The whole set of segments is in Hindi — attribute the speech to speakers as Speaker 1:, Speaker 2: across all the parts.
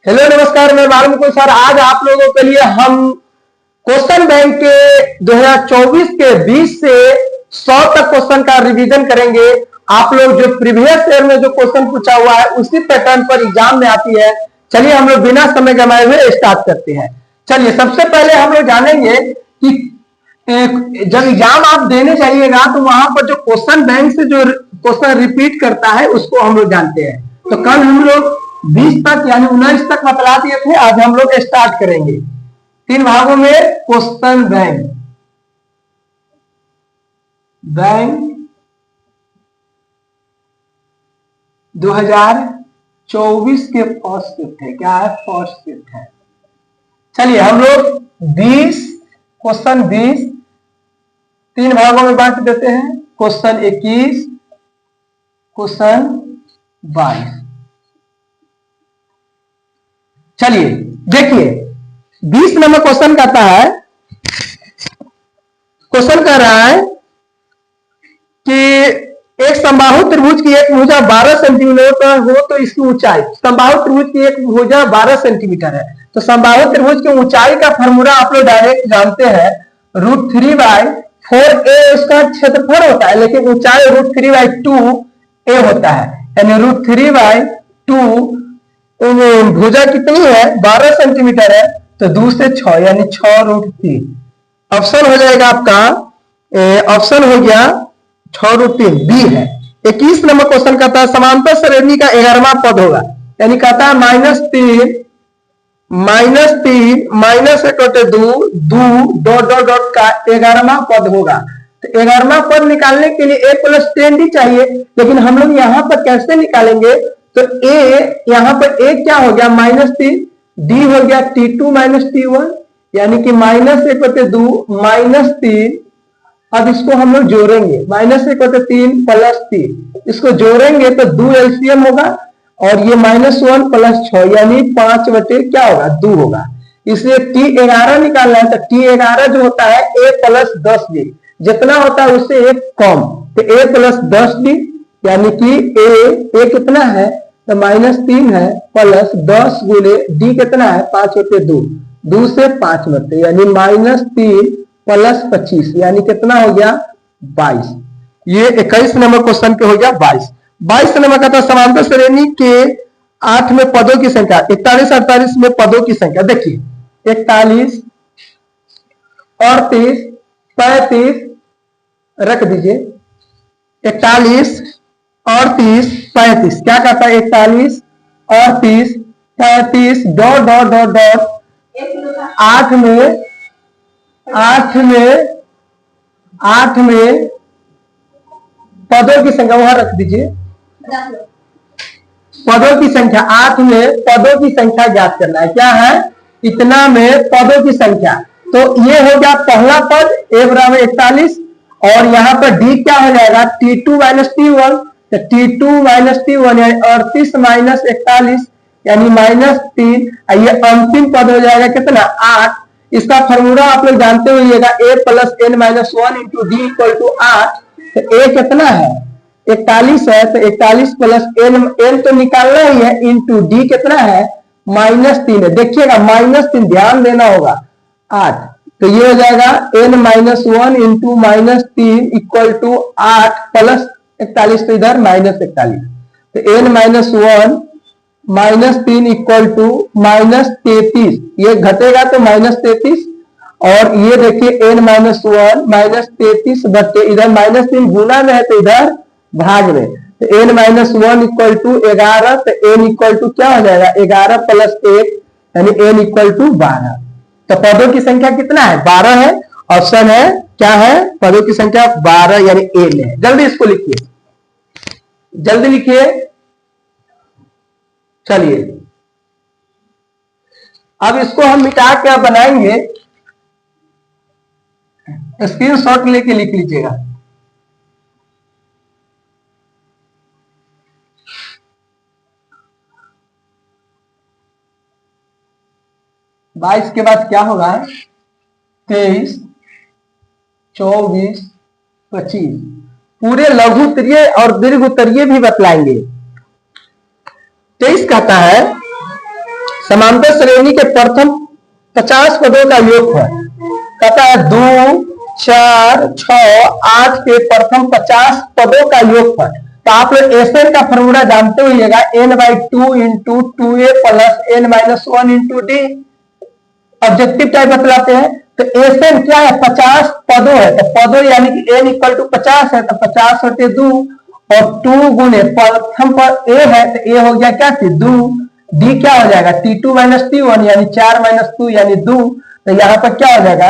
Speaker 1: हेलो नमस्कार, मैं मालूम को सर आज आप लोगों के लिए हम क्वेश्चन बैंक के 2024 के 20 से 100 तक क्वेश्चन का रिवीजन करेंगे। आप लोग जो प्रीवियस ईयर में जो क्वेश्चन पूछा हुआ है उसी पैटर्न पर एग्जाम में आती है। चलिए हम लोग बिना समय गंवाए हुए स्टार्ट करते हैं। चलिए सबसे पहले हम लोग जानेंगे कि जब एग्जाम आप देने जाइएगा तो वहां पर जो क्वेश्चन बैंक से जो क्वेश्चन रिपीट करता है उसको हम लोग जानते हैं। तो कल हम लोग 20 तक यानी 19 तक बतला दिए थे, आज हम लोग स्टार्ट करेंगे 3 भागों में क्वेश्चन बैंक 2024 के फर्स्ट शिफ्ट है। क्या है? फर्स्ट शिफ्ट है। चलिए हम लोग 20 3 भागों में बांट देते हैं। Question 21, question 22। चलिए देखिए 20 नंबर क्वेश्चन कहता है, क्वेश्चन कह रहा है कि एक समबाहु त्रिभुज की एक भुजा 12 सेंटीमीटर हो तो इसकी ऊंचाई, समबाहु त्रिभुज की एक भुजा 12 सेंटीमीटर है तो समबाहु त्रिभुज की ऊंचाई का फॉर्मूला आप लोग डायरेक्ट जानते हैं, √3/4a उसका क्षेत्रफल होता है, लेकिन ऊंचाई √3/2a होता है, यानी √3/2 भुजा कितनी है? 12 सेंटीमीटर है तो 2 से 6 यानी 6√3। ऑप्शन हो जाएगा आपका, ऑप्शन हो गया 6√3 बी है। 21 नंबर क्वेश्चन कहता है समांतर श्रेणी का 11वां पद होगा, यानी कहता है -3 -2 का 11वां पद होगा। तो 11वां पद निकालने के लिए a + 10d चाहिए, लेकिन हम लोग यहां पर कैसे निकालेंगे? तो a यहां पर a क्या हो गया? -3, d हो गया t2 - t1 यानी कि -1/2 -3। अब इसको हम लोग जोड़ेंगे, -1/3 + 3 इसको जोड़ेंगे तो 2 एलसीएम होगा और ये -1 + 6 यानी 5 क्या होगा? 2 होगा। इसलिए t11 निकालना है तो t11 जो होता है a + 10d, जितना होता है उससे एक कम, तो a + 10d यानी कि a कितना है? तो -3 है प्लस 10 गुणे d कितना है? 5/2, 2 से 5 बटे यानी -3 + 25 यानी कितना हो गया? 22। ये 21 नंबर क्वेश्चन के हो गया 22। 22 नंबर का था समांतर श्रेणी के 8 में पदों की संख्या, 41 48 में पदों की संख्या। देखिए 41 38 35 रख दीजिए, 41 38 35 क्या कहता है? 41 38 35 डॉट 8 में पदों की संख्या वहां रख दीजिए। पदों की संख्या 8 में पदों की संख्या ज्ञात करना है। क्या है? इतना में पदों की संख्या। तो ये हो गया पहला पद a = 41 और यहां पर d क्या हो जाएगा? t2 - t1, तो t2 - t1 यानी 38 - 41 यानी -3। ये अंतिम पद हो जाएगा कितना? 8। इसका फॉर्मूला आप लोग जानते होइएगा, a + n - 1 × d = 8। तो a कितना है? 41 है तो 41 + n तो निकालना ही है, इंटू d कितना है? -3 है। देखिएगा -3 ध्यान देना होगा, 8 तो ये हो जाएगा n - 1 × -3 = 8 प्लस 41 तो इधर -41 तो n - 1 -3 = -33, ये घटेगा तो -33 और ये देखिए n - 1 -33 बटे इधर -3 गुना में है तो इधर भाग में, तो n - 1 = 11 तो n = क्या हो जाएगा? 11 + 1 यानी n = 12। तो पदों की संख्या कितना है? 12 है। ऑप्शन है क्या है? पदों की संख्या 12 यानी ए में है। जल्दी इसको लिखिए, जल्दी लिखिए। चलिए अब इसको हम मिटा के बनाएंगे, स्क्रीनशॉट लेके लिख लीजिएगा। बाईस के बाद क्या होगा? 23 24 25 पूरे लघु उत्तरीय और दीर्घ उत्तरीय भी बतलाएंगे। 23 कहता है समांतर श्रेणी के प्रथम 50 पदों का योगफल कहता है 2, 4, 6, 8 के प्रथम 50 पदों का योगफल। तो आप लोग एसएन का फॉर्मूला जानते होइएगा, n/2 into 2a plus n-1 into D. Objective type बतलाते हैं। तो एसएन क्या है, 50 पदों है, तो पदों यानी कि n इक्वल टू 50 है, तो 50 होते 2 और 2 गुने प्रथम पर a है, तो a हो गया क्या थी 2, डी क्या हो जाएगा t2 माइनस t1 यानी 4 माइनस 2 यानी 2। तो यहाँ पर क्या हो जाएगा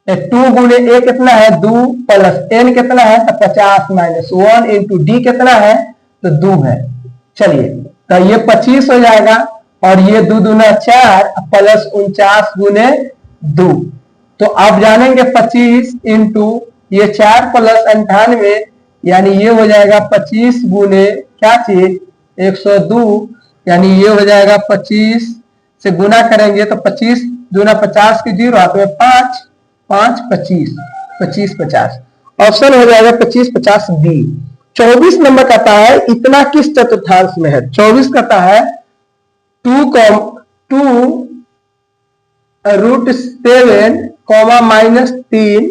Speaker 1: 2 गुने a कितना है 2 प्लस n कितना है तो 50 माइनस 1 इंटू डी कितना है तो 2 है। चलिए तो ये 25 हो जाएगा और ये 2 दूना 4 प्लस 49 गुने 2। तो आप जानेंगे 25 इंटू ये 4 प्लस 98 यानी ये हो जाएगा 25 गुने क्या चीज 102 यानी ये हो जाएगा 25 से गुना करेंगे तो 25 दूना 50 की 0 हाथ में 5 5 25 25 50 ऑप्शन हो जाएगा 25 50 बी। 24 नंबर कहता है इतना किस चतुर्थांश में है। 24 कहता है 2 रूट 7 कॉमा माइनस 3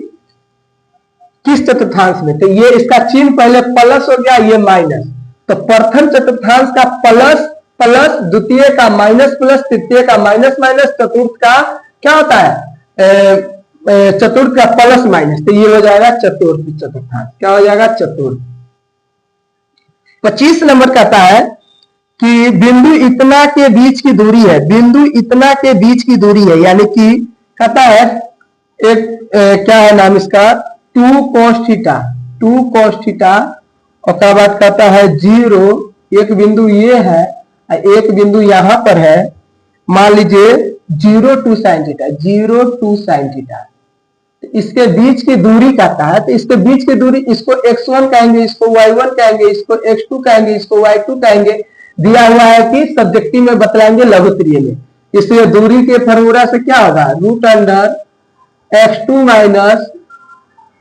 Speaker 1: किस चतुर्थांश में। तो ये इसका चिन्ह पहले प्लस हो गया, ये माइनस। तो प्रथम चतुर्थांश का प्लस प्लस, द्वितीय का माइनस प्लस, तृतीय का माइनस माइनस, चतुर्थ का क्या होता है चतुर्थ का प्लस माइनस। तो ये हो जाएगा चतुर्थ चतुर्थांश। क्या हो जाएगा चतुर्थ। 25 नंबर कहता है कि बिंदु इतना के बीच की दूरी है, बिंदु इतना के बीच की दूरी है यानी कि कहता है एक क्या है नाम इसका 2 cos थीटा, 2 cos थीटा और क्या बात कहता है 0, एक बिंदु ये है एक बिंदु यहां पर है, मान लीजिए 0 2 sin थीटा, 0 2 sin थीटा। तो इसके बीच की दूरी कहता है, तो इसके बीच की दूरी इसको x1 कहेंगे, इसको y1 कहेंगे, इसको x2 कहेंगे, इसको y2 कहेंगे। दिया हुआ है कि सब्जेक्टिव में बतलाएंगे लघुत्तरीय में। इसलिए दूरी के फॉर्मूला से क्या होगा root under x2 minus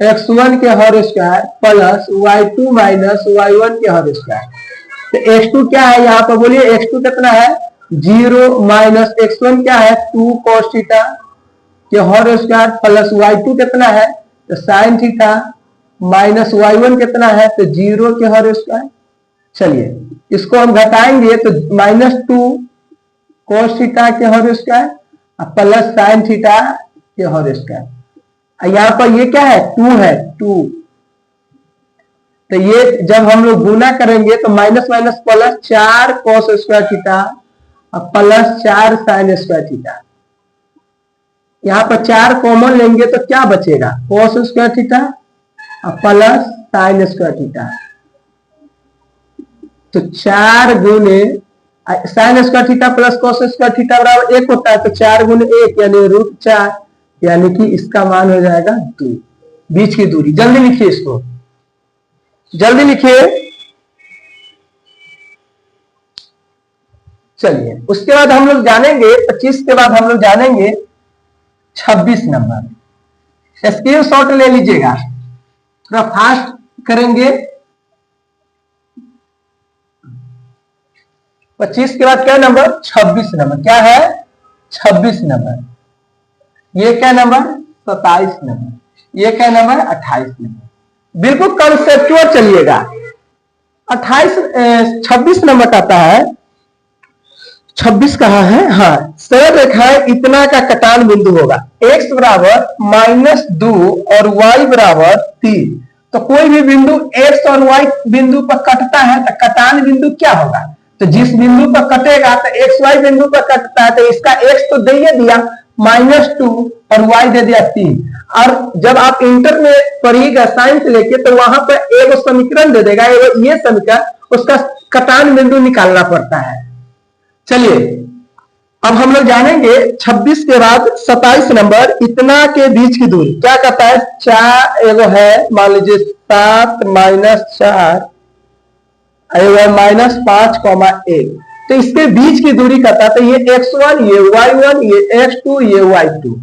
Speaker 1: x1 के हर square plus y2 minus y1 के हर स्क्वायर। तो x2 क्या है यहाँ पर बोलिए, x2 कितना है 0 माइनस x1 क्या है 2 cos थीटा के हर स्क्वायर प्लस y2 कितना है तो sin थीटा माइनस y1 कितना है तो 0 के हर स्क्वायर। चलिए इसको हम घटाएंगे तो माइनस 2 cos थीटा के हर स्क्वायर प्लस sin थीटा के हर स्क्वायर। यहाँ पर ये क्या है 2 है 2। तो ये जब हम लोग गुना करेंगे तो minus minus plus 4 cos square theta और प्लस 4 sin स्क्वायर थीटा। यहाँ पर 4 कॉमन लेंगे तो क्या बचेगा cos स्क्वायर थीटा और प्लस sin स्क्वायर थीटा। तो 4 गुने sin square theta plus cos square theta बराबर 1 होता है, तो 4 गुने 1 यानी रूट 4 यानी कि इसका मान हो जाएगा 2। बीच की दूरी जल्दी लिखिए, इसको जल्दी लिखिए। चलिए उसके बाद हम लोग जानेंगे 25 के बाद हम लोग जानेंगे 26 नंबर। स्क्रीन शॉट ले लीजिएगा, थोड़ा फास्ट करेंगे। 25 के बाद क्या नंबर 26 नंबर। क्या है 26 नंबर। ये क्या नंबर 27 नंबर। ये क्या नंबर 28 नंबर। बिल्कुल कंसेप्चुअल चलिएगा। 26 नंबर कहता है 26 कहा है हाँ सरल रेखाएं इतना का कटान बिंदु होगा, x बराबर -2 और y बराबर 3। तो कोई भी बिंदु x और y बिंदु पर कटता है तो कटान बिंदु क्या होगा। तो जिस बिंदु पर कटेगा तो x y बिंदु पर कटता है तो इसका x तो दे दिया -2 और y दे दिया 3। और जब आप इंटर में पढ़िएगा साइंस लेके तो वहां पर एक समीकरण दे देगा, ये समीकरण उसका कटान बिंदु निकालना पड़ता है। चलिए अब हम लोग जानेंगे 26 के बाद 27 नंबर इतना के बीच की दूरी। क्या कहता है 4 एगो है मान लीजिए 7 माइनस 4 -5, 1। तो इसके बीच की दूरी कहता है तो ये x1 ये y1 ये x2 ये y2।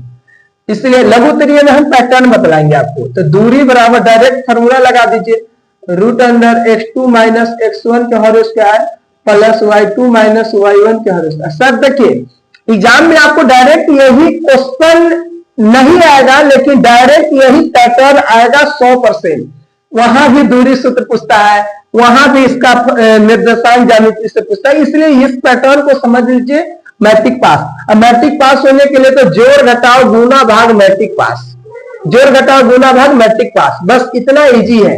Speaker 1: इसलिए लघुत्तरीय में हम पैटर्न बतलाएंगे आपको। तो दूरी बराबर डायरेक्ट फॉर्मूला लगा दीजिए root under x2 minus x1 के हर square plus y2 minus y1 के हर स्क्वायर। सर देखिए एग्जाम में आपको डायरेक्ट यही क्वेश्चन नहीं आएगा, लेकिन डायरेक्ट यही पैटर्न आएगा 100%। वहां भी दूरी सूत्र पूछता है, वहां भी इसका निर्देशांक ज्यामिति से पूछता है, इसलिए इस पैटर्न को समझ लीजिए मैट्रिक पास। अब मैट्रिक पास होने के लिए तो जोड़ घटाओ गुना भाग मैट्रिक पास, जोड़ घटाओ गुना भाग मैट्रिक पास, बस इतना इजी है।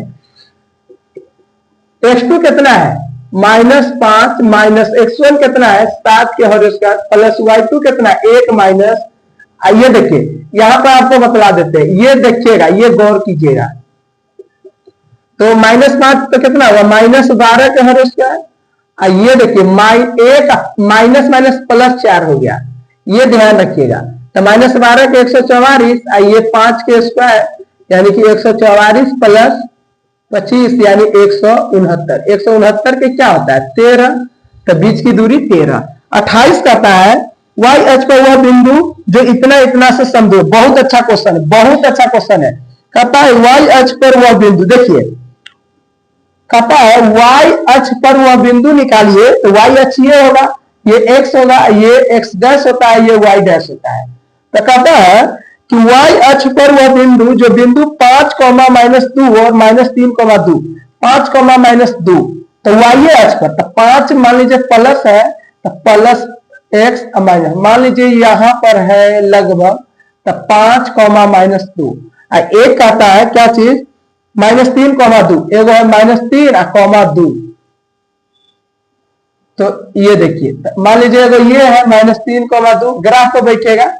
Speaker 1: x2 कितना है -5 माइनस x1 कितना है 7 के होल स्क्वायर प्लस y2 कितना है 1 माइनस, ये देखिए यहां पर आपको बतला देते हैं, ये देखिएगा, ये गौर कीजिएगा। तो -5 तो कितना हुआ -12 के होल स्क्वायर, ये देखिए माइनस माइनस प्लस 4 हो गया, ये ध्यान रखिएगा। तो -12 के 144, ये 5 के स्क्वायर यानी कि 144 प्लस 25 यानी 169। 169 के क्या होता है 13, तो बीच की दूरी 13। 28 कहता है y अक्ष पर वह बिंदु जो इतना इतना से समझो। बहुत अच्छा क्वेश्चन है, बहुत अच्छा क्वेश्चन है। कहता है y अक्ष पर वह बिंदु, देखिए कहता है y अक्ष पर वह बिंदु निकालिए, तो y अक्ष ये होगा, ये x होगा, ये x डैश होता है, ये y डैश होता है। तो कहता है कि y अक्ष पर वह बिंदु जो बिंदु 5, -2 और -3, 2 5, -2, तो y अक्ष पर, तो 5 मान लीजिए प्लस है, तो प्लस x माइनस, मान लीजिए यहां पर है लगभग, तो 5, -2। एक कहता है क्या चीज -3, 2, एक है -3, 2। तो ये देखिए मान लीजिए अगर ये है -3, 2, ग्राफ पर बैठेगा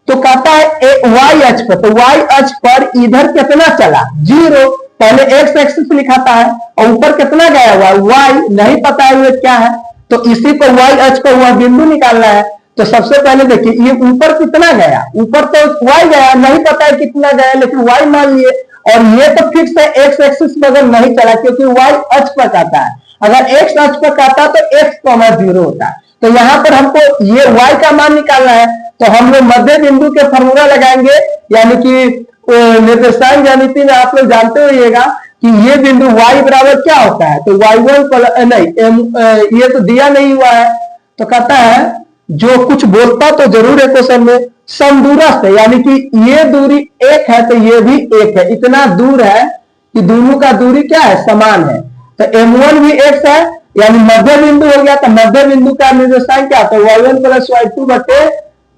Speaker 1: तो कहता है y अक्ष पर, तो y अक्ष पर इधर कितना चला 0, पहले x एक्सिस लिखाता है और ऊपर कितना गया हुआ y नहीं पता है ये क्या है, तो इसी पर y अक्ष पर वह बिंदु निकालना है। तो सबसे पहले देखिए ये ऊपर कितना गया, ऊपर तो y गया, नहीं पता है कितना गया, लेकिन y मान लिए, और ये तो फिक्स है x एक्सिस पर अगर नहीं चला क्योंकि y अक्ष पर काटा है, अगर x अक्ष पर काटा तो x, 0 होता है। तो यहाँ पर हमको ये y का मान निकालना है, तो हम लोग मध्य बिंदु के फॉर्मूला लगाएंगे, यानी कि निर्देशांक ज्यामिति में आप लोग जानते होइएगा कि ये बिंदु y बराबर क्या होता है, तो y1 नहीं ये तो दिया नहीं हुआ है, तो कहता है जो कुछ बोलता तो जरूर है क्वेश्चन में, समदूरस्थ है, यानी कि ये दूरी 1 है तो ये भी 1 है, इतना दूर है कि दोनों का दूरी क्या है समान है। तो m1 भी x है, यानी मध्य बिंदु हो गया, तो मध्य बिंदु का निर्देशांक क्या होता है y1 + y2 बटे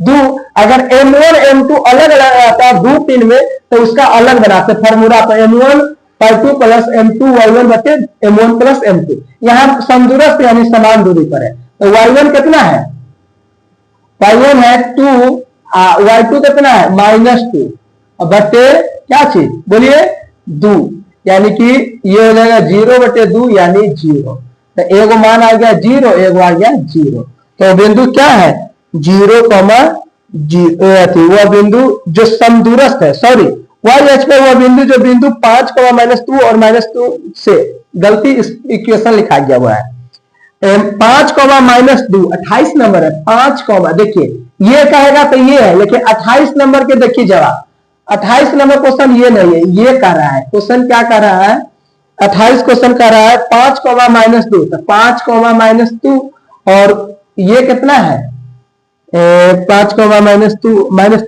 Speaker 1: 2। अगर m1 m2 अलग अलग आता है 2 3 में तो उसका अलग बनाते फॉर्मूला, तो m1 y2 + m2 y1 बटे m1 + m2। यहाँ समदूरस्थ यानी समान दूरी पर है, तो y1 कितना है, y1 है 2, y2 कितना है -2 बटे क्या चीज बोलिए 2, यानी कि ये हो जाएगा 0 बटे 2 यानी 0। तो एक मान आ गया 0, एक आ गया 0, तो बिंदु क्या है 0, 0 वह बिंदु जो समदूरस्थ है, सॉरी y अक्ष पर वह बिंदु जो बिंदु 5, -2 और -2 से, गलती इस इक्वेशन लिखा गया हुआ है 5, -2 28 नंबर है 5, देखिए ये कहेगा तो ये है, लेकिन 28 नंबर के देखिए जवाब, 28 नंबर क्वेश्चन ये नहीं है, ये कर रहा है क्वेश्चन, क्या कर रहा है 28 क्वेश्चन कर रहा है 5, -2, तो 5, -2 और ये कितना है 5, -2 -3